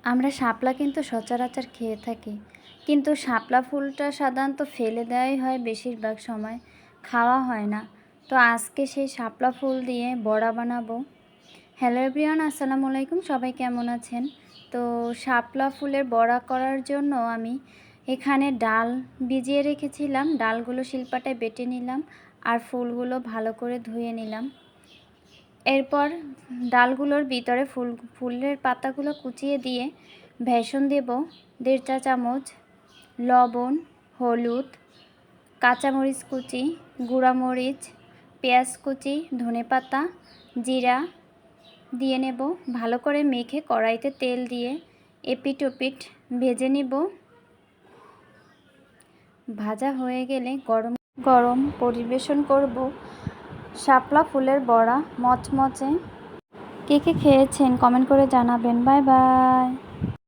আমরা শাপলা কিন্তু সচরাচর খেয়ে থাকি, কিন্তু শাপলা ফুলটা সাধারণত ফেলে দেওয়াই হয়, বেশিরভাগ সময় খাওয়া হয় না। তো আজকে সেই শাপলা ফুল দিয়ে বড়া বানাবো। হ্যালো এভরিওয়ান, আসসালামু আলাইকুম। সবাই কেমন আছেন? তো শাপলা ফুলের বড়া করার জন্য আমি এখানে ডাল ভিজিয়ে রেখেছিলাম, ডালগুলো শিলপাটায় বেটে নিলাম আর ফুলগুলো ভালো করে ধুয়ে নিলাম। এরপর ডালগুলোর ভিতরে ফুলের পাতাগুলো কুচিয়ে দিয়ে বেসন দেব 1.5 চা চামচ, লবণ, হলুদ, কাঁচামরিচ কুচি, গুঁড়ামরিচ, পেঁয়াজ কুচি, ধনেপাতা, জিরা দিয়ে নেব। ভালো করে মেখে কড়াইতে তেল দিয়ে এপিট ওপিট ভেজে নেব। ভাজা হয়ে গেলে গরম গরম পরিবেশন করব শাপলা ফুলের বড়া মচমচে। কে কে খেয়েছেন কমেন্ট করে জানাবেন। Bye bye.